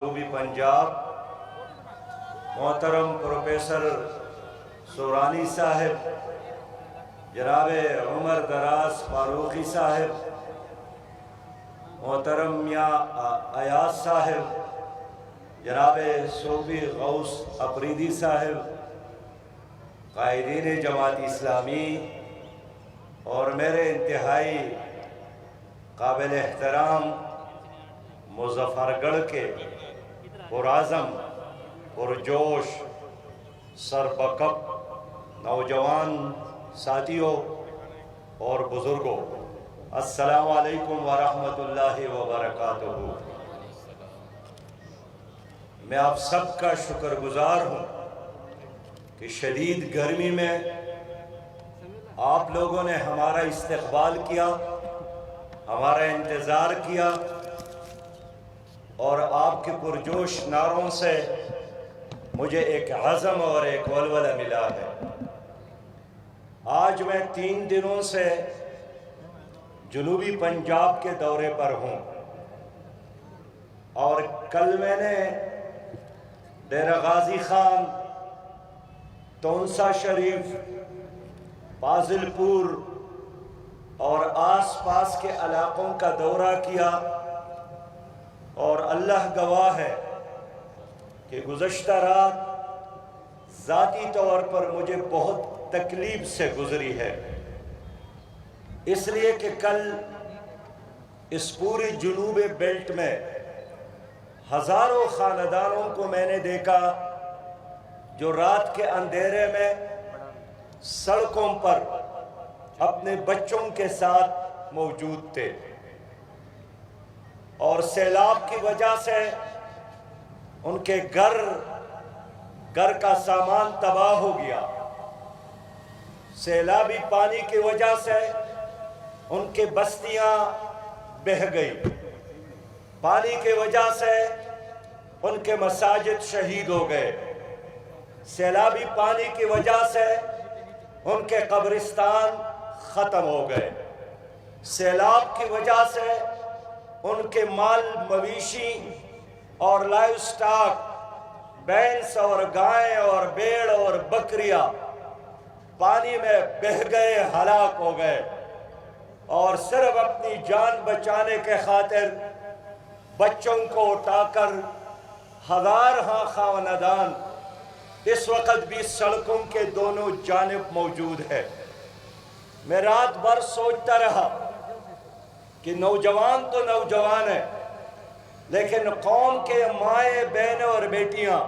جنوبی پنجاب محترم پروفیسر سورانی صاحب، جناب عمر دراز فاروقی صاحب، محترم میاں ایاز صاحب، جناب صوفی غوث اپریدی صاحب، قائدین جماعت اسلامی اور میرے انتہائی قابل احترام مظفر گڑھ کے پرعزم پرجوش سربکب نوجوان ساتھیوں اور بزرگوں، السلام علیکم ورحمۃ اللہ وبرکاتہ۔ میں آپ سب کا شکر گزار ہوں کہ شدید گرمی میں آپ لوگوں نے ہمارا استقبال کیا، ہمارا انتظار کیا اور آپ کے پرجوش نعروں سے مجھے ایک عزم اور ایک ولولہ ملا ہے۔ آج میں 3 دنوں سے جنوبی پنجاب کے دورے پر ہوں اور کل میں نے ڈیرہ غازی خان، تونسا شریف، فاضل پور اور آس پاس کے علاقوں کا دورہ کیا، اور اللہ گواہ ہے کہ گزشتہ رات ذاتی طور پر مجھے بہت تکلیف سے گزری ہے، اس لیے کہ کل اس پوری جنوب بیلٹ میں ہزاروں خاندانوں کو میں نے دیکھا جو رات کے اندھیرے میں سڑکوں پر اپنے بچوں کے ساتھ موجود تھے، اور سیلاب کی وجہ سے ان کے گھر کا سامان تباہ ہو گیا، سیلابی پانی کی وجہ سے ان کے بستیاں بہہ گئی، پانی کی وجہ سے ان کے مساجد شہید ہو گئے، سیلابی پانی کی وجہ سے ان کے قبرستان ختم ہو گئے، سیلاب کی وجہ سے ان کے مال مویشی اور لائف سٹاک، بھینس اور گائیں اور بیڑ اور بکریاں پانی میں بہہ گئے، ہلاک ہو گئے، اور صرف اپنی جان بچانے کے خاطر بچوں کو اٹھا کر ہزاروں خاندان اس وقت بھی سڑکوں کے دونوں جانب موجود ہے۔ میں رات بھر سوچتا رہا کہ نوجوان تو نوجوان ہیں، لیکن قوم کے مائیں بہنیں اور بیٹیاں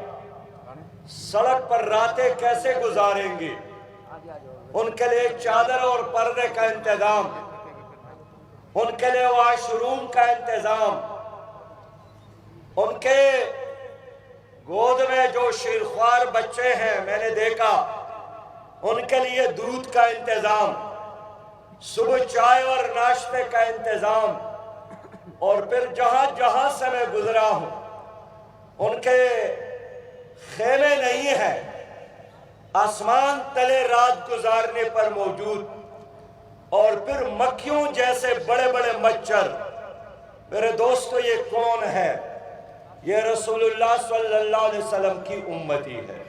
سڑک پر راتیں کیسے گزاریں گی؟ ان کے لیے چادر اور پردے کا انتظام، ان کے لیے واش روم کا انتظام، ان کے گود میں جو شیرخوار بچے ہیں میں نے دیکھا ان کے لیے دودھ کا انتظام، صبح چائے اور ناشتے کا انتظام، اور پھر جہاں جہاں سے میں گزرا ہوں ان کے خیمے نہیں ہیں، آسمان تلے رات گزارنے پر موجود، اور پھر مکھیوں جیسے بڑے بڑے مچھر۔ میرے دوستو، یہ کون ہے؟ یہ رسول اللہ صلی اللہ علیہ وسلم کی امتی ہے،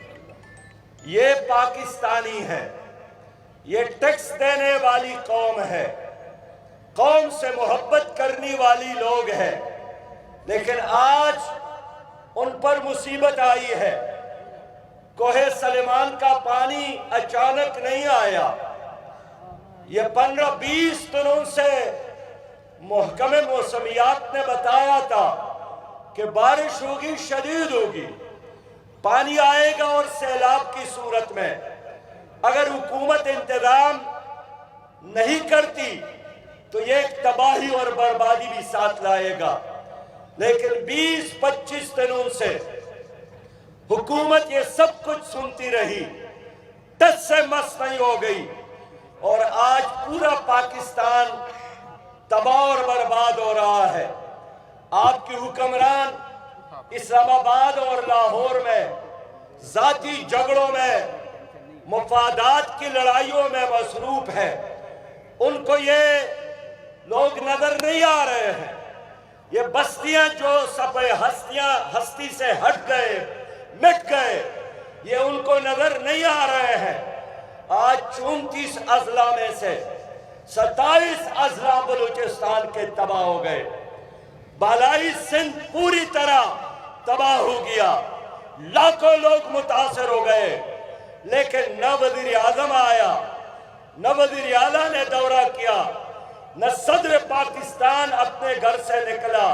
یہ پاکستانی ہے، یہ ٹیکس دینے والی قوم ہے، قوم سے محبت کرنے والی لوگ ہیں، لیکن آج ان پر مصیبت آئی ہے۔ کوہ سلیمان کا پانی اچانک نہیں آیا، یہ 15-20 دنوں سے محکمہ موسمیات نے بتایا تھا کہ بارش ہوگی، شدید ہوگی، پانی آئے گا، اور سیلاب کی صورت میں اگر حکومت انتظام نہیں کرتی تو یہ ایک تباہی اور بربادی بھی ساتھ لائے گا۔ لیکن 20-25 دنوں سے حکومت یہ سب کچھ سنتی رہی، ٹس سے مس نہیں ہو گئی، اور آج پورا پاکستان تباہ اور برباد ہو رہا ہے۔ آپ کی حکمران اسلام آباد اور لاہور میں ذاتی جھگڑوں میں، مفادات کی لڑائیوں میں مصروف ہے، ان کو یہ لوگ نظر نہیں آ رہے ہیں۔ یہ بستیاں جو سپے ہستی سے ہٹ گئے، مٹ گئے، یہ ان کو نظر نہیں آ رہے ہیں۔ آج 34 اضلاع میں سے 27 اضلاع بلوچستان کے تباہ ہو گئے، بالائی سندھ پوری طرح تباہ ہو گیا، لاکھوں لوگ متاثر ہو گئے، لیکن نہ وزیر اعظم آیا، نہ وزیر اعلیٰ نے دورہ کیا، نہ صدر پاکستان اپنے گھر سے نکلا،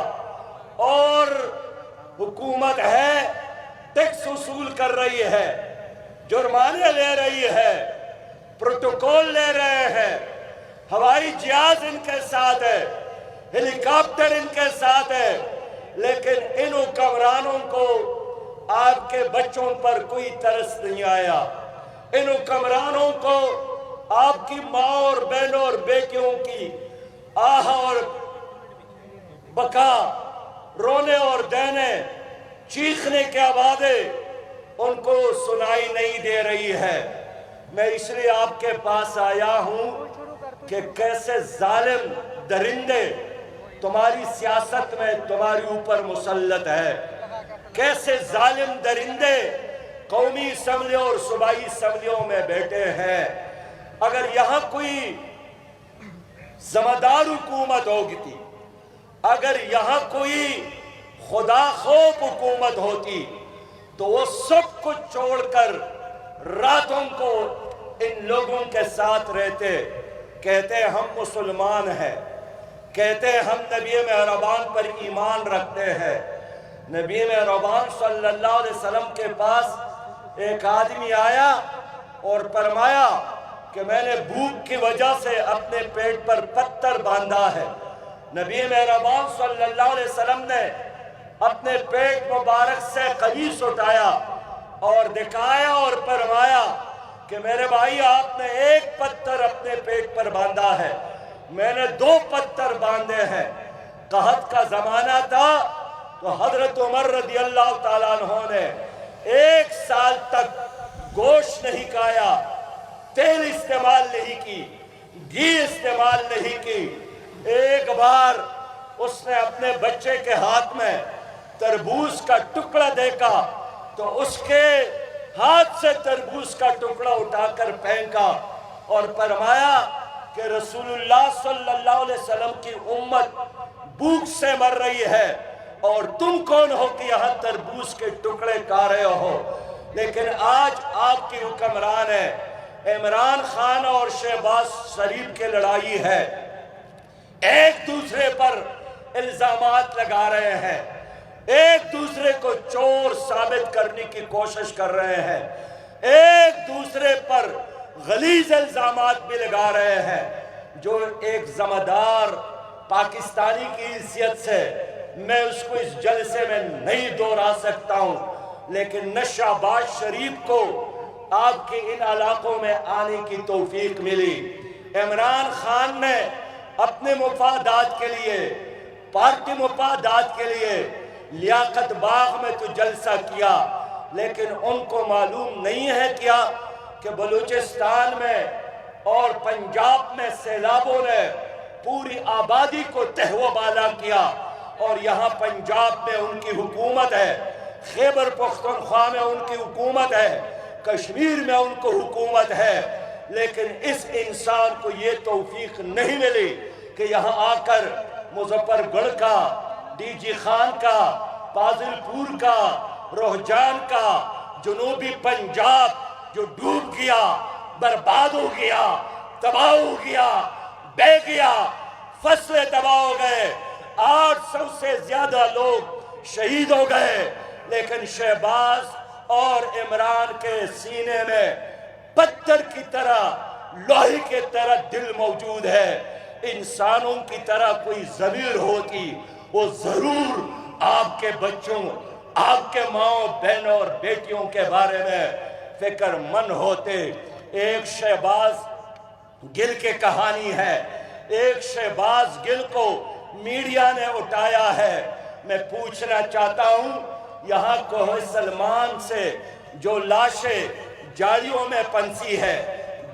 اور حکومت ہے ٹیکس وصول کر رہی ہے، جرمانے لے رہی ہے، پروٹوکول لے رہے ہیں، ہوائی جہاز ان کے ساتھ ہے، ہیلی کاپٹر ان کے ساتھ ہے، لیکن ان حکمرانوں کو آپ کے بچوں پر کوئی ترس نہیں آیا۔ ان حکمرانوں کو آپ کی ماں اور بہنوں اور بیٹیوں کی آہ اور بکا، رونے اور دینے، چیخنے کے آوازیں ان کو سنائی نہیں دے رہی ہے۔ میں اس لیے آپ کے پاس آیا ہوں کہ کیسے ظالم درندے تمہاری سیاست میں تمہاری اوپر مسلط ہے، کیسے ظالم درندے قومی اسمبلیوں اور صوبائی اسمبلیوں میں بیٹھے ہیں۔ اگر یہاں کوئی ذمہ-دار حکومت ہوگی تھی، اگر یہاں کوئی خدا خوف حکومت ہوتی تو وہ سب کچھ چھوڑ کر راتوں کو ان لوگوں کے ساتھ رہتے، کہتے ہم مسلمان ہیں، کہتے ہم نبی مہربان پر ایمان رکھتے ہیں۔ نبی مہربان صلی اللہ علیہ وسلم کے پاس ایک آدمی آیا اور فرمایا کہ میں نے بھوک کی وجہ سے اپنے پیٹ پر پتھر باندھا ہے۔ نبی مہربان صلی اللہ علیہ وسلم نے اپنے پیٹ مبارک سے قمیص اٹھایا اور دکھایا اور فرمایا کہ میرے بھائی آپ نے ایک پتھر اپنے پیٹ پر باندھا ہے، میں نے 2 پتھر باندھے ہیں۔ قحط کا زمانہ تھا تو حضرت عمر رضی اللہ تعالیٰ عنہ نے 1 سال تک گوشت نہیں کھایا، تیل استعمال نہیں کی، گھی استعمال نہیں کی۔ ایک بار اس نے اپنے بچے کے ہاتھ میں تربوز کا ٹکڑا دیکھا تو اس کے ہاتھ سے تربوز کا ٹکڑا اٹھا کر پھینکا اور فرمایا کہ رسول اللہ صلی اللہ علیہ وسلم کی امت بھوک سے مر رہی ہے اور تم کون ہو کہ یہاں تربوز کے ٹکڑے کھا رہے ہو۔ لیکن آج آپ کی حکمران ہے، عمران خان اور شہباز شریف کی لڑائی ہے، ایک دوسرے پر الزامات لگا رہے ہیں، ایک دوسرے کو چور ثابت کرنے کی کوشش کر رہے ہیں، ایک دوسرے پر غلیظ الزامات بھی لگا رہے ہیں۔ جو ایک ذمہ دار پاکستانی کی حیثیت سے میں اس کو اس جلسے میں نہیں دہرا سکتا ہوں، لیکن نہ شہباز شریف کو آپ کے ان علاقوں میں آنے کی توفیق ملی۔ عمران خان نے اپنے مفادات کے لیے، پارٹی مفادات کے لیے لیاقت باغ میں تو جلسہ کیا، لیکن ان کو معلوم نہیں ہے کیا کہ بلوچستان میں اور پنجاب میں سیلابوں نے پوری آبادی کو تہو بالا کیا، اور یہاں پنجاب میں ان کی حکومت ہے، خیبر پختونخوا میں ان کی حکومت ہے، کشمیر میں ان کو حکومت ہے، لیکن اس انسان کو یہ توفیق نہیں ملی کہ یہاں آ کر مظفر گڑھ کا، ڈی جی خان کا، پازل پور کا، روہجان کا، جنوبی پنجاب جو ڈوب گیا، برباد ہو گیا، تباہ ہو گیا، بہ گیا، فصلیں تباہ ہو گئے، 800 سے زیادہ لوگ شہید ہو گئے، لیکن شہباز اور عمران کے سینے میں پتھر کی طرح، لوہے کی طرح دل موجود ہے۔ انسانوں کی طرح کوئی ضمیر ہوتی وہ ضرور آپ کے بچوں، آپ کے ماں بہنوں اور بیٹیوں کے بارے میں فکر مند ہوتے۔ ایک شہباز گل کی کہانی ہے، ایک شہباز گل کو میڈیا نے اٹھایا ہے۔ میں پوچھنا چاہتا ہوں، یہاں کوہ سلمان سے جو لاشیں جاڑیوں میں پنسی ہے،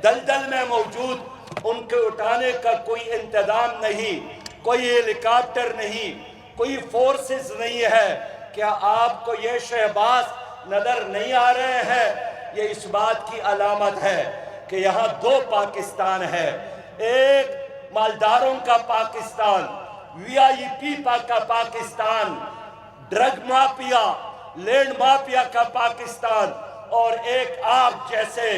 دلدل میں موجود، ان کے اٹھانے کا کوئی انتظام نہیں، کوئی ہیلی کاپٹر نہیں، کوئی فورسز نہیں ہے۔ کیا آپ کو یہ شہباز نظر نہیں آ رہے ہیں؟ یہ اس بات کی علامت ہے کہ یہاں دو پاکستان ہے، ایک مالداروں کا پاکستان، وی آئی پی کا Pakistan, drug mafia, land mafia کا پاکستان، اور ایک آپ جیسے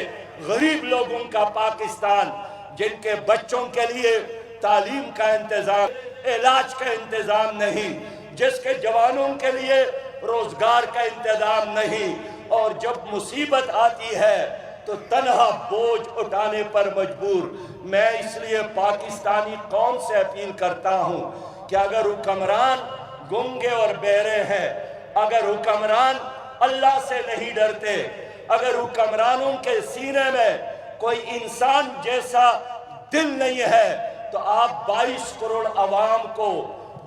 غریب لوگوں کا پاکستان جن کے بچوں کے لیے تعلیم کا انتظام، علاج کا انتظام نہیں، جس کے جوانوں کے لیے روزگار کا انتظام نہیں، اور جب مصیبت آتی ہے تو تنہا بوجھ اٹھانے پر مجبور۔ میں اس لیے پاکستانی قوم سے اپیل کرتا ہوں کہ اگر حکمران گنگے اور بہرے ہیں، اگر حکمران اللہ سے نہیں ڈرتے، اگر حکمرانوں کے سینے میں کوئی انسان جیسا دل نہیں ہے، تو آپ 22 کروڑ عوام کو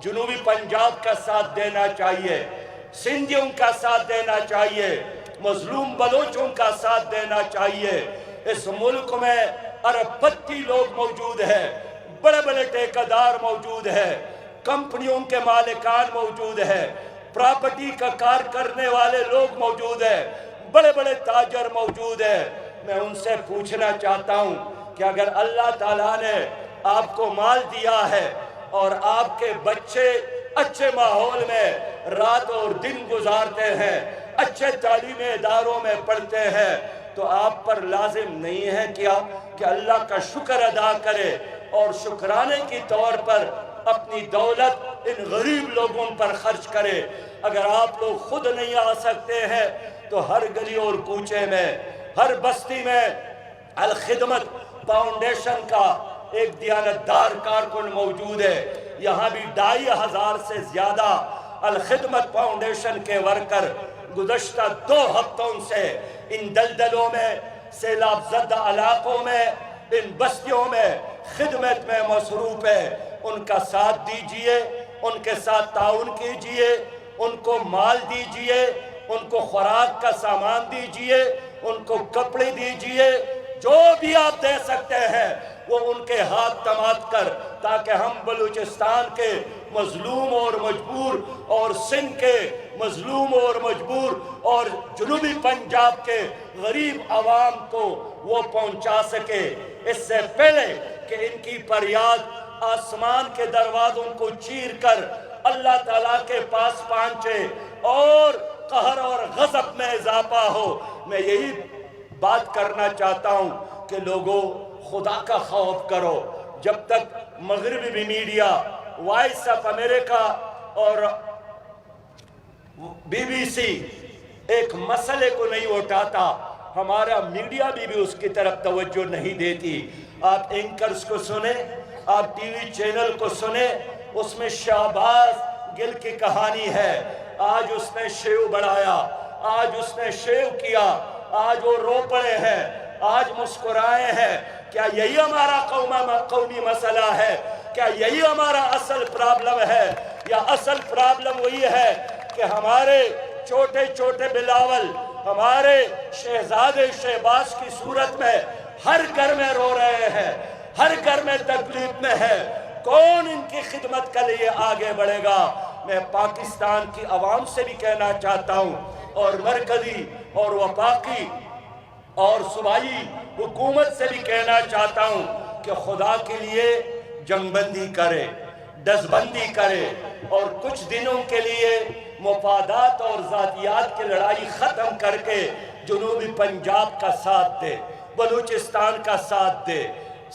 جنوبی پنجاب کا ساتھ دینا چاہیے، سندھیوں کا ساتھ دینا چاہیے، مظلوم بلوچوں کا ساتھ دینا چاہیے۔ اس ملک میں ارب پتی لوگ موجود ہیں، بڑے بڑے ٹھیکیدار موجود ہیں، کمپنیوں کے مالکان موجود ہیں، پراپرٹی کا کار کرنے والے لوگ موجود ہیں، بڑے بڑے تاجر موجود ہیں۔ میں ان سے پوچھنا چاہتا ہوں کہ اگر اللہ تعالیٰ نے آپ کو مال دیا ہے اور آپ کے بچے اچھے ماحول میں رات اور دن گزارتے ہیں، اچھے تعلیمی اداروں میں پڑھتے ہیں، تو آپ پر لازم نہیں ہے کیا کہ اللہ کا شکر ادا کرے اور شکرانے کی طور پر اپنی دولت ان غریب لوگوں پر خرچ کرے؟ اگر آپ لوگ خود نہیں آ سکتے ہیں تو ہر گلی اور کوچے میں، ہر بستی میں الخدمت فاؤنڈیشن کا ایک دیانتدار کارکن موجود ہے۔ یہاں بھی 2500 سے زیادہ الخدمت فاؤنڈیشن کے ورکر گزشتہ 2 ہفتوں سے ان دلدلوں میں، سیلاب زدہ علاقوں میں، ان بستیوں میں خدمت میں مصروف ہے۔ ان کا ساتھ دیجئے، ان کے ساتھ تعاون کیجئے، ان کو مال دیجئے، ان کو خوراک کا سامان دیجئے، ان کو کپڑے دیجئے، جو بھی آپ دے سکتے ہیں وہ ان کے ہاتھ تمات کر، تاکہ ہم بلوچستان کے مظلوم اور مجبور، اور سندھ کے مظلوم اور مجبور، اور جنوبی پنجاب کے غریب عوام کو وہ پہنچا سکے۔ اس سے پہلے کہ ان کی فریاد آسمان کے دروازوں کو چیر کر اللہ تعالیٰ کے پاس پہنچے اور قہر اور غضب میں اضافہ ہو، میں یہی بات کرنا چاہتا ہوں کہ لوگوں خدا کا خوف کرو۔ جب تک مغربی میڈیا، وائس آف امریکہ اور BBC ایک مسئلے کو نہیں اٹھاتا، ہمارا میڈیا بھی اس کی طرف توجہ نہیں دیتی۔ آپ اینکرز کو سنیں، آپ ٹی وی چینل کو سنیں، اس میں شہباز گل کی کہانی ہے۔ آج اس نے شیو بڑھایا، آج اس نے شیو کیا، آج وہ رو پڑے ہیں، آج مسکرائے ہیں۔ کیا یہی ہمارا قومی مسئلہ ہے؟ کیا یہی ہمارا اصل پرابلم ہے؟ یا اصل پرابلم وہی ہے کہ ہمارے چھوٹے چھوٹے بلاول، ہمارے شہزادے شہباز کی صورت میں ہر گھر میں رو رہے ہیں، ہر گھر میں تکلیف میں ہے؟ کون ان کی خدمت کے لیے آگے بڑھے گا؟ میں پاکستان کی عوام سے بھی کہنا چاہتا ہوں، اور مرکزی اور وفاقی اور صوبائی حکومت سے بھی کہنا چاہتا ہوں کہ خدا کے لیے جنگ بندی کرے، دست بندی کرے، اور کچھ دنوں کے لیے مفادات اور ذاتیات کی لڑائی ختم کر کے جنوبی پنجاب کا ساتھ دے، بلوچستان کا ساتھ دے،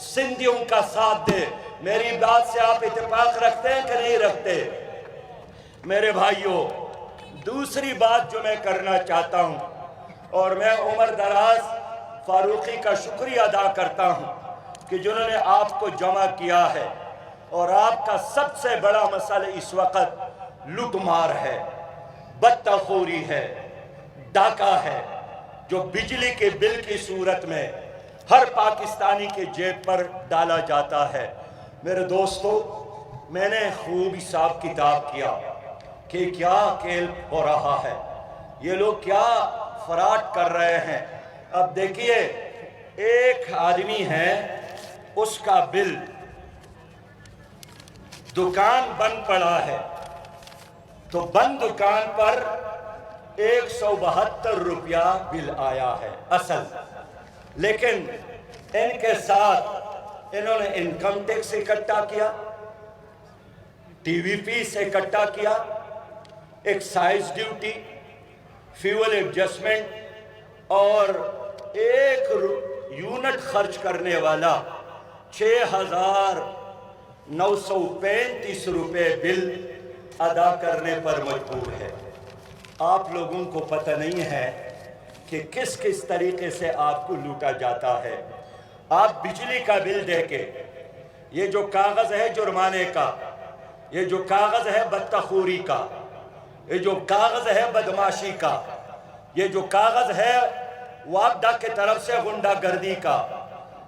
سندھیوں کا ساتھ دے۔ میری بات سے آپ اتفاق رکھتے ہیں کہ نہیں رکھتے؟ میرے بھائیوں، دوسری بات جو میں کرنا چاہتا ہوں، اور میں عمر دراز فاروقی کا شکریہ ادا کرتا ہوں کہ جنہوں نے آپ کو جمع کیا ہے، اور آپ کا سب سے بڑا مسئلہ اس وقت لوٹ مار ہے، بدتخوری ہے، ڈاکہ ہے، جو بجلی کے بل کی صورت میں ہر پاکستانی کے جیب پر ڈالا جاتا ہے۔ میرے دوستو، میں نے خوب حساب کتاب کیا کہ کیا کھیل ہو رہا ہے، یہ لوگ کیا فراڈ کر رہے ہیں۔ اب دیکھیے، ایک آدمی ہے، اس کا بل، دکان بند پڑا ہے، تو بند دکان پر 172 روپیہ بل آیا ہے اصل، لیکن ان کے ساتھ انہوں نے انکم ٹیکس اکٹھا کیا، ٹی وی فیس اکٹھا کیا، ایکسائز ڈیوٹی، فیول ایڈجسٹمنٹ، اور ایک یونٹ خرچ کرنے والا 6,935 روپے بل ادا کرنے پر مجبور ہے۔ آپ لوگوں کو پتہ نہیں ہے کہ کس کس طریقے سے آپ کو لوٹا جاتا ہے۔ آپ بجلی کا بل دے کے، یہ جو کاغذ ہے جرمانے کا، یہ جو کاغذ ہے بدتخوری کا، یہ جو کاغذ ہے بدماشی کا، یہ جو کاغذ ہے وابدہ کی طرف سے غنڈہ گردی کا،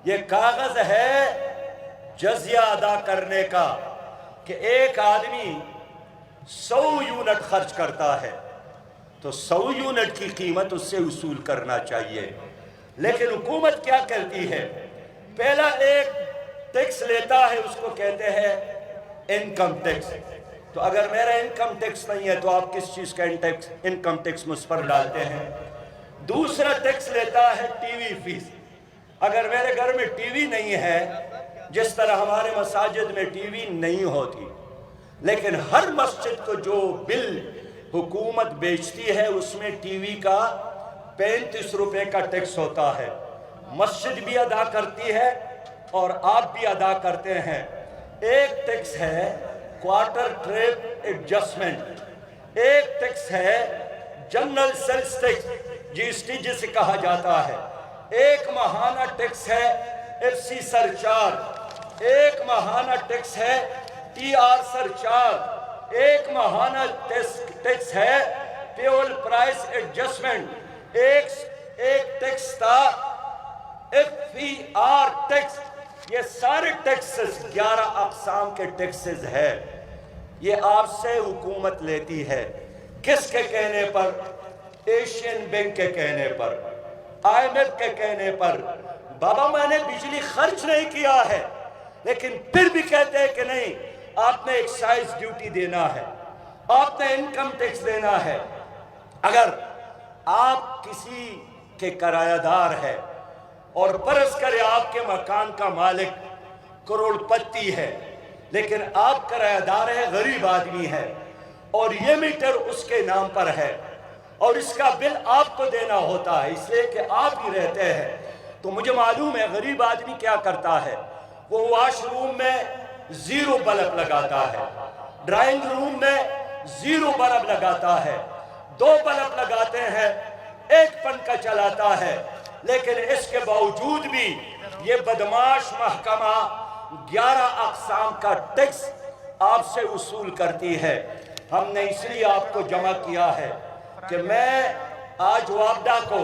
یہ کاغذ ہے جزیہ ادا کرنے کا، کہ ایک آدمی 100 یونٹ خرچ کرتا ہے تو 100 یونٹ کی قیمت اس سے وصول کرنا چاہیے۔ لیکن حکومت کیا کرتی ہے؟ پہلا ایک ٹیکس لیتا ہے، اس کو کہتے ہیں انکم ٹیکس۔ تو اگر میرا انکم ٹیکس نہیں ہے تو آپ کس چیز کا انکم ٹیکس مجھ پر ڈالتے ہیں؟ دوسرا ٹیکس لیتا ہے ٹی وی فیس۔ اگر میرے گھر میں ٹی وی نہیں ہے، جس طرح ہمارے مساجد میں ٹی وی نہیں ہوتی، لیکن ہر مسجد کو جو بل حکومت بیچتی ہے اس میں ٹی وی کا 35 روپے کا ٹیکس ہوتا ہے۔ مسجد بھی ادا کرتی ہے اور آپ بھی ادا کرتے ہیں۔ ایک ٹیکس ہے کوارٹر ٹریپ ایڈجسٹمنٹ، ایک ٹیکس ہے جنرل سیلز ٹیکس، جی ایس ٹی جسے کہا جاتا ہے، ایک ماہانہ ٹیکس ہے ایف سی سرچارج، ایک ماہانہ ٹیکس ہے ٹی آر سرچارج، ایک ماہانہ ٹیکس ہے فیول پرائس ایڈجسٹمنٹ، ایک ٹیکس تھا ایف پی آر ٹیکس۔ یہ سارے ٹیکسز 11 اقسام کے ٹیکسز ہے، یہ آپ سے حکومت لیتی ہے۔ کس کے کہنے پر؟ ایشین بینک کے کہنے پر، آئی ایم ایف کے کہنے پر۔ بابا میں نے بجلی خرچ نہیں کیا ہے، لیکن پھر بھی کہتے ہیں کہ نہیں، آپ نے ایکسائز ڈیوٹی دینا ہے، آپ نے انکم ٹیکس دینا ہے۔ اگر آپ کسی کے کرایہ دار ہے اور فرض کرے آپ کے مکان کا مالک کروڑ پتی ہے، لیکن آپ کرایہ دار ہے، غریب آدمی ہے، اور یہ میٹر اس کے نام پر ہے اور اس کا بل آپ کو دینا ہوتا ہے اس لیے کہ آپ ہی رہتے ہیں، تو مجھے معلوم ہے غریب آدمی کیا کرتا ہے۔ وہ واش روم میں 0 بلب لگاتا ہے، ڈرائنگ روم میں 0 بلب لگاتا ہے، 2 بلب لگاتے ہیں، 1 پنکھا چلاتا ہے، لیکن اس کے باوجود بھی یہ بدماش محکمہ 11 اقسام کا ٹیکس آپ سے وصول کرتی ہے۔ ہم نے اس لیے آپ کو جمع کیا ہے کہ میں آج وابدہ کو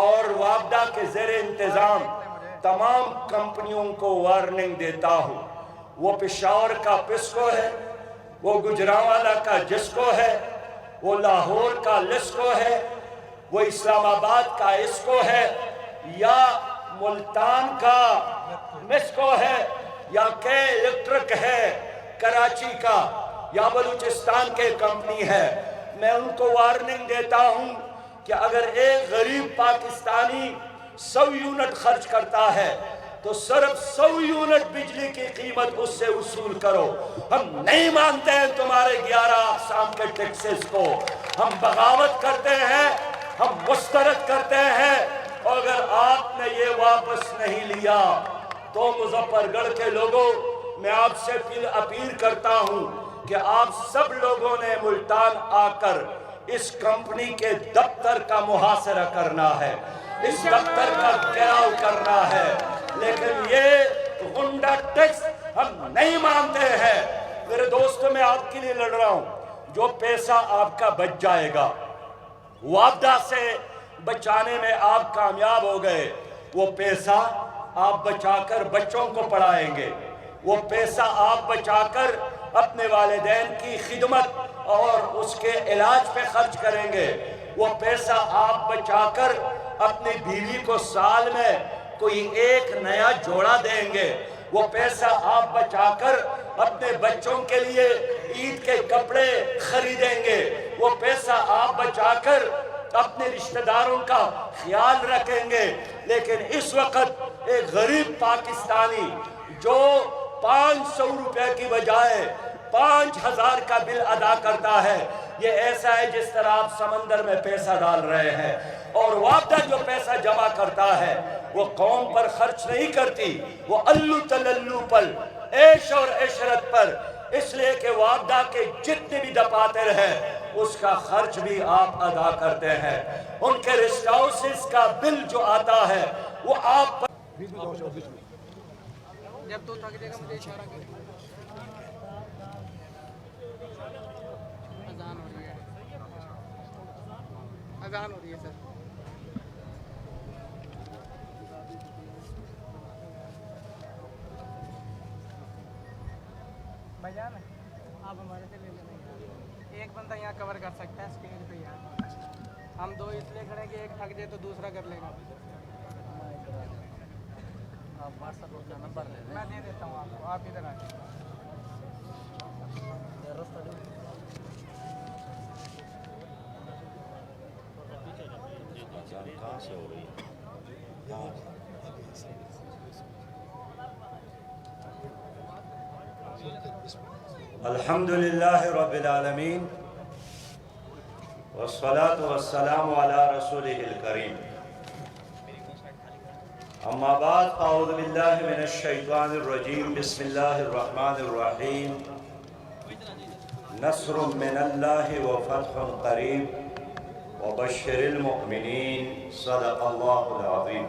اور وابدہ کے زیر انتظام تمام کمپنیوں کو وارننگ دیتا ہوں۔ وہ پشاور کا پسکو ہے، وہ گجرانوالہ کا جسکو ہے، وہ لاہور کا لسکو ہے، وہ اسلام آباد کا اسکو ہے، یا ملتان کا مسکو ہے، یا کہ الیکٹرک ہے کراچی کا، یا بلوچستان کے کمپنی ہے۔ میں ان کو وارننگ دیتا ہوں کہ اگر ایک غریب پاکستانی 100 یونٹ خرچ کرتا ہے تو صرف 100 یونٹ بجلی کی قیمت اس سے وصول کرو۔ ہم نہیں مانتے ہیں تمہارے 11 اقسام کے ٹیکسز کو، ہم بغاوت کرتے ہیں، ہم مسترد کرتے ہیں، اور اگر آپ نے یہ واپس نہیں لیا تو مظفر گڑھ کے لوگوں، میں آپ سے اپیل کرتا ہوں کہ آپ سب لوگوں نے ملتان آ کر اس کمپنی کے دفتر کا محاصرہ کرنا ہے، اس دفتر کا گھیراؤ کرنا ہے، لیکن یہ غنڈہ ٹیکس ہم نہیں مانتے ہیں۔ میرے دوستوں، میں آپ کے لیے لڑ رہا ہوں، جو پیسہ آپ کا بچ جائے گا، وابدہ سے بچانے میں آپ کامیاب ہو گئے، وہ پیسہ آپ بچا کر بچوں کو پڑھائیں گے، وہ پیسہ آپ بچا کر اپنے والدین کی خدمت اور اس کے علاج پہ خرچ کریں گے، وہ پیسہ آپ بچا کر اپنی بیوی کو سال میں کوئی ایک نیا جوڑا دیں گے، وہ پیسہ آپ بچا کر اپنے بچوں کے لیے عید کے کپڑے خریدیں گے، وہ پیسہ آپ بچا کر اپنے رشتہ داروں کا خیال رکھیں گے۔ لیکن اس وقت ایک غریب پاکستانی جو 500 روپے کی بجائے 5000 کا بل ادا کرتا ہے، یہ ایسا ہے جس طرح آپ سمندر میں پیسہ ڈال رہے ہیں۔ اور وابدہ جو پیسہ جمع کرتا ہے وہ قوم پر خرچ نہیں کرتی، وہ الو تللو پر، عیش اور عشرت پر، اس لیے کہ وابدہ کے جتنے بھی دفاتر ہیں اس کا خرچ بھی آپ ادا کرتے ہیں۔ ان کے ریسٹ ہاؤسز کا بل جو آتا ہے وہ آپ پر جب تو تھک جائے گا مجھے اشارہ کریں۔ اذان ہو رہی ہے، اذان ہو رہی ہے سر۔ بھائی جان آپ ہمارے سے لے لینا، ایک بندہ یہاں کور کر سکتا ہے اسٹیج پہ یہاں، ہم دو اس لیے کھڑے کہ ایک تھک جائے تو دوسرا کر لے گا۔ آپ واٹس ایپ کا نمبر لے لیں، میں دے دیتا ہوں آپ کو، آپ ادھر آ جائیں۔ کہاں سے ہو رہی ہے؟ الحمدللہ رب العالمین والصلاة والسلام علی رسولہ الکریم، اما بعد اعوذ باللہ من الشیطان الرجیم، بسم اللہ الرحمن الرحیم، نصر من اللہ وفتح قریب وبشر المؤمنین، صدق اللہ العظیم۔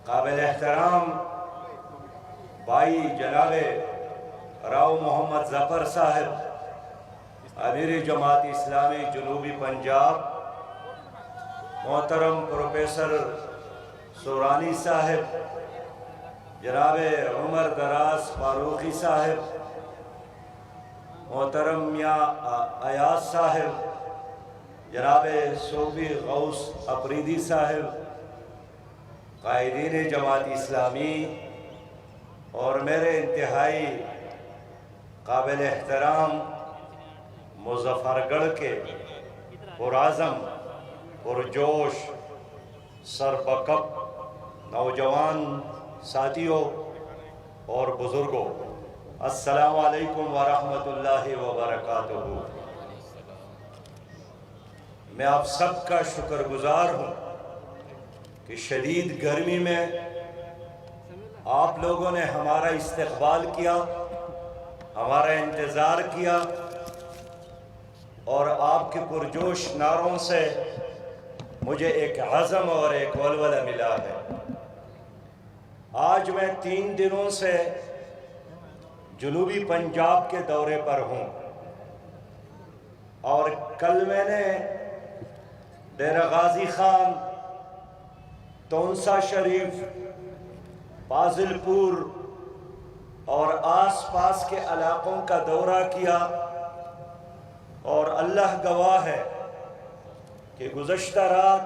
قابل احترام بھائی جناب راؤ محمد ظفر صاحب، امیر جماعت اسلامی جنوبی پنجاب، محترم پروفیسر سورانی صاحب، جناب عمر دراز فاروقی صاحب، محترم میاں ایاز صاحب، جناب صوفی غوث اپریدی صاحب، قائدین جماعت اسلامی، اور میرے انتہائی قابل احترام مظفر گڑھ کے پرعزم، پرجوش، سربکب نوجوان ساتھیوں اور بزرگوں، السلام علیکم ورحمۃ اللہ وبرکاتہ۔ میں آپ سب کا شکر گزار ہوں کہ شدید گرمی میں آپ لوگوں نے ہمارا استقبال کیا، ہمارا انتظار کیا، اور آپ کے پرجوش نعروں سے مجھے ایک عزم اور ایک ولولہ ملا ہے۔ آج میں 3 دنوں سے جنوبی پنجاب کے دورے پر ہوں، اور کل میں نے ڈیرہ غازی خان، تونسا شریف، فاضل پور اور آس پاس کے علاقوں کا دورہ کیا، اور اللہ گواہ ہے کہ گزشتہ رات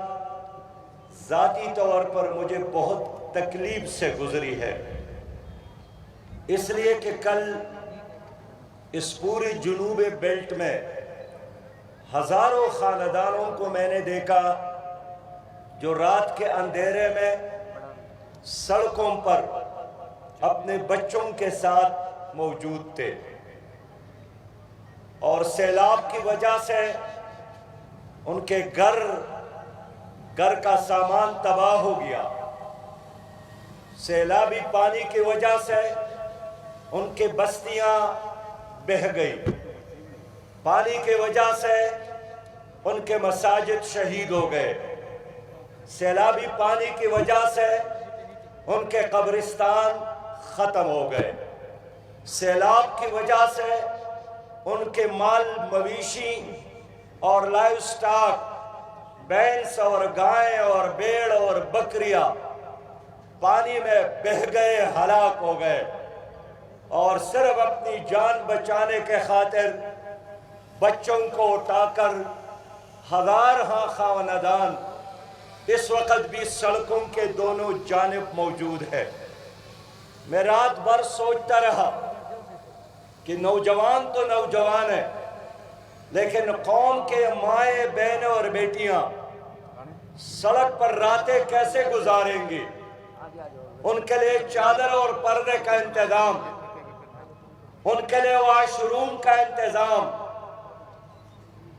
ذاتی طور پر مجھے بہت تکلیف سے گزری ہے، اس لیے کہ کل اس پوری جنوب بیلٹ میں ہزاروں خاندانوں کو میں نے دیکھا جو رات کے اندھیرے میں سڑکوں پر اپنے بچوں کے ساتھ موجود تھے، اور سیلاب کی وجہ سے ان کے گھر کا سامان تباہ ہو گیا، سیلابی پانی کی وجہ سے ان کے بستیاں بہہ گئی، پانی کی وجہ سے ان کے مساجد شہید ہو گئے، سیلابی پانی کی وجہ سے ان کے قبرستان ختم ہو گئے، سیلاب کی وجہ سے ان کے مال مویشی اور لائیو سٹاک، بھینس اور گائیں اور بیڑ اور بکریاں پانی میں بہہ گئے، ہلاک ہو گئے، اور صرف اپنی جان بچانے کے خاطر بچوں کو اٹھا کر ہزاروں خاندان اس وقت بھی سڑکوں کے دونوں جانب موجود ہے۔ میں رات بھر سوچتا رہا کہ نوجوان تو نوجوان ہے، لیکن قوم کے مائیں بہنیں اور بیٹیاں سڑک پر راتیں کیسے گزاریں گی؟ ان کے لیے چادر اور پردے کا انتظام، ان کے لیے واش روم کا انتظام،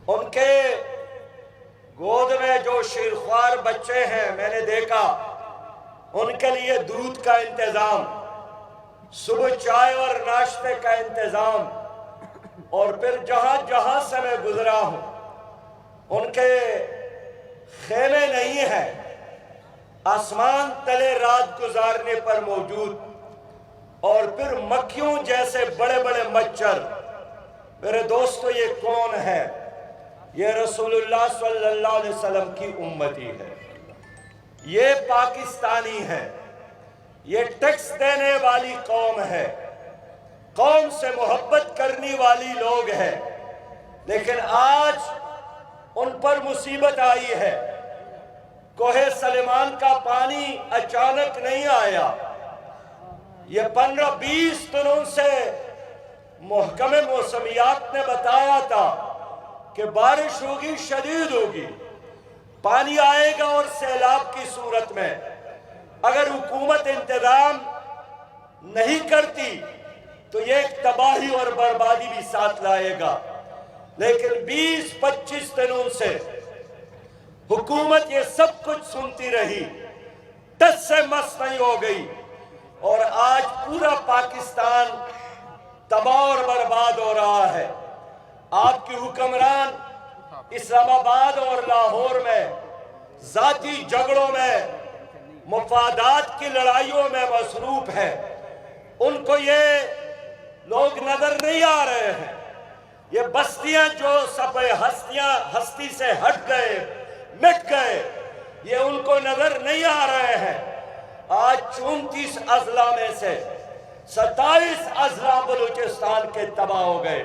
ان کے گود میں جو شیرخوار بچے ہیں میں نے دیکھا ان کے لیے دودھ کا انتظام، صبح چائے اور ناشتے کا انتظام، اور پھر جہاں جہاں سے میں گزرا ہوں ان کے خیمے نہیں ہیں، آسمان تلے رات گزارنے پر موجود، اور پھر مکھیوں جیسے بڑے بڑے مچھر۔ میرے دوستو، یہ کون ہے؟ یہ رسول اللہ صلی اللہ علیہ وسلم کی امتی ہے، یہ پاکستانی ہے، یہ ٹیکس دینے والی قوم ہے، قوم سے محبت کرنے والی لوگ ہیں، لیکن آج ان پر مصیبت آئی ہے۔ کوہ سلیمان کا پانی اچانک نہیں آیا، یہ 15-20 دنوں سے محکمہ موسمیات نے بتایا تھا کہ بارش ہوگی، شدید ہوگی، پانی آئے گا، اور سیلاب کی صورت میں اگر حکومت انتظام نہیں کرتی تو یہ ایک تباہی اور بربادی بھی ساتھ لائے گا۔ لیکن 20-25 دنوں سے حکومت یہ سب کچھ سنتی رہی، ٹس سے مس نہیں ہو گئی، اور آج پورا پاکستان تباہ اور برباد ہو رہا ہے۔ آپ کی حکمران اسلام آباد اور لاہور میں ذاتی جھگڑوں میں، مفادات کی لڑائیوں میں مصروف ہیں، ان کو یہ لوگ نظر نہیں آ رہے ہیں۔ یہ بستیاں جو سب ہستی سے ہٹ گئے، مٹ گئے، یہ ان کو نظر نہیں آ رہے ہیں۔ آج 34 اضلاع میں سے 27 اضلاع بلوچستان کے تباہ ہو گئے،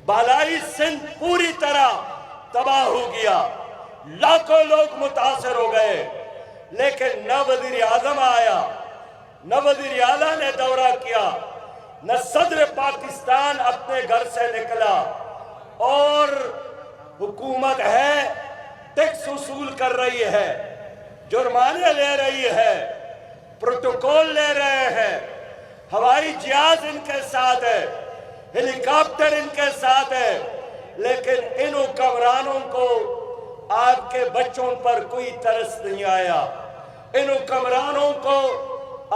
بالائی سندھ پوری طرح تباہ ہو گیا، لاکھوں لوگ متاثر ہو گئے، لیکن نہ وزیر اعظم آیا، نہ وزیر اعلیٰ نے دورہ کیا، نہ صدر پاکستان اپنے گھر سے نکلا، اور حکومت ہے ٹیکس وصول کر رہی ہے، جرمانے لے رہی ہے، پروٹوکول لے رہے ہیں، ہوائی جہاز ان کے ساتھ ہے، ہیلی کاپٹر ان کے ساتھ ہے، لیکن ان حکمرانوں کو آپ کے بچوں پر کوئی ترس نہیں آیا۔ ان حکمرانوں کو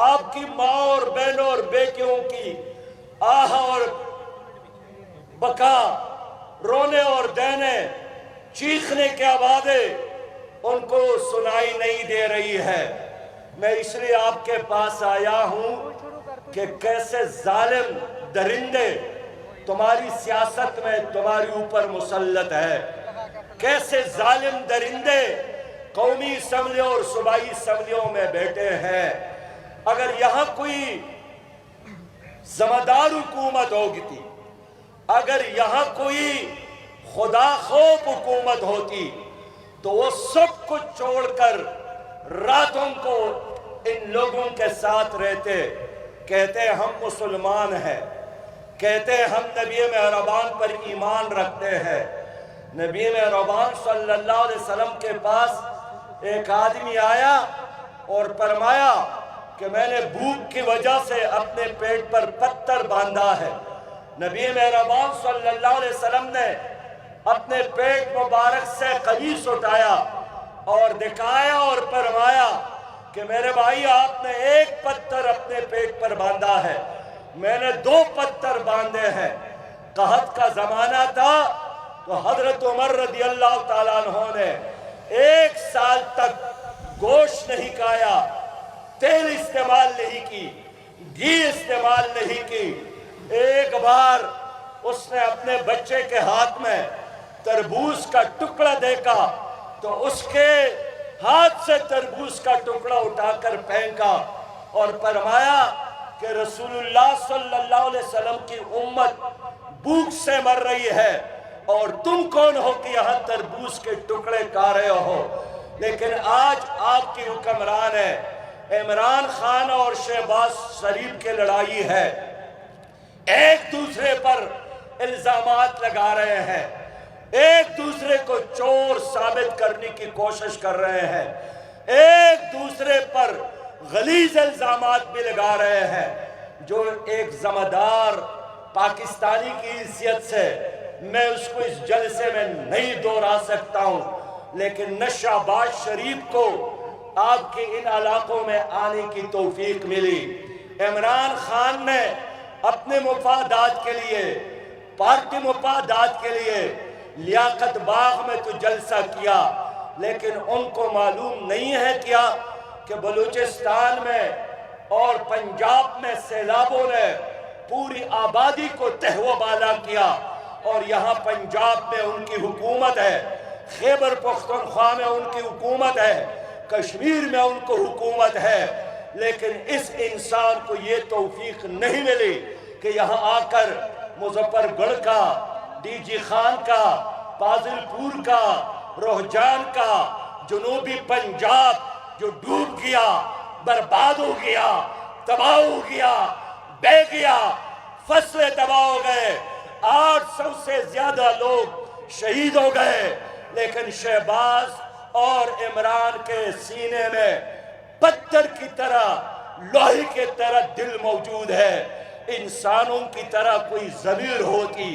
آپ کی ماں اور بہنوں اور بیٹیوں کی آہ اور بکا، رونے اور دینے، چیخنے کے آوازیں ان کو سنائی نہیں دے رہی ہے۔ میں اس لیے آپ کے پاس آیا ہوں کہ کیسے ظالم درندے تمہاری سیاست میں تمہاری اوپر مسلط ہے، کیسے ظالم درندے قومی اسمبلیوں اور صوبائی اسمبلیوں میں بیٹھے ہیں۔ اگر یہاں کوئی ذمہ-دار حکومت ہوگی تھی، اگر یہاں کوئی خدا خوف حکومت ہوتی تو وہ سب کچھ چھوڑ کر راتوں کو ان لوگوں کے ساتھ رہتے، کہتے ہم مسلمان ہیں، کہتے ہم نبی مہربان پر ایمان رکھتے ہیں۔ نبی مہربان صلی اللہ علیہ وسلم کے پاس ایک آدمی آیا اور فرمایا کہ میں نے بھوک کی وجہ سے اپنے پیٹ پر پتھر باندھا ہے۔ نبی مہربان صلی اللہ علیہ وسلم نے اپنے پیٹ مبارک سے قمیص اٹھایا اور دکھایا اور فرمایا کہ میرے بھائی آپ نے ایک پتھر اپنے پیٹ پر باندھا ہے، میں نے 2 پتھر باندھے ہیں۔ قحط کا زمانہ تھا تو حضرت عمر رضی اللہ تعالیٰ عنہ نے 1 سال تک گوشت نہیں کھایا، تیل استعمال نہیں کی، گھی استعمال نہیں کی۔ ایک بار اس نے اپنے بچے کے ہاتھ میں تربوز کا ٹکڑا دیکھا تو اس کے ہاتھ سے تربوز کا ٹکڑا اٹھا کر پھینکا اور فرمایا کہ رسول اللہ صلی اللہ علیہ وسلم کی امت بھوک سے مر رہی ہے اور تم کون ہو کہ یہاں تربوز کے ٹکڑے کھا رہے ہو؟ لیکن آج آپ کی حکمران ہے، عمران خان اور شہباز شریف کی لڑائی ہے، ایک دوسرے پر الزامات لگا رہے ہیں، ایک دوسرے کو چور ثابت کرنے کی کوشش کر رہے ہیں، ایک دوسرے پر غلیظ الزامات بھی لگا رہے ہیں، جو ایک ذمہ دار پاکستانی کی حیثیت سے میں اس کو اس جلسے میں نہیں دہرا سکتا ہوں، لیکن نہ شہباز شریف کو آپ کے ان علاقوں میں آنے کی توفیق ملی۔ عمران خان نے اپنے مفادات کے لیے، پارٹی مفادات کے لیے لیاقت باغ میں تو جلسہ کیا، لیکن ان کو معلوم نہیں ہے کیا کہ بلوچستان میں اور پنجاب میں سیلابوں نے پوری آبادی کو تہو بالا کیا، اور یہاں پنجاب میں ان کی حکومت ہے، خیبر پختونخوا میں ان کی حکومت ہے، کشمیر میں ان کو حکومت ہے، لیکن اس انسان کو یہ توفیق نہیں ملی کہ یہاں آ کر مظفر گڑھ کا، ڈی جی خان کا، پازل پور کا، روہجان کا، جنوبی پنجاب جو ڈوب گیا، برباد ہو گیا، تباہ ہو گیا، بہ گیا، فصلیں تباہ ہو گئے، 800 سے زیادہ لوگ شہید ہو گئے، لیکن شہباز اور عمران کے سینے میں پتھر کی طرح، لوہے کی طرح دل موجود ہے۔ انسانوں کی طرح کوئی ضمیر ہوتی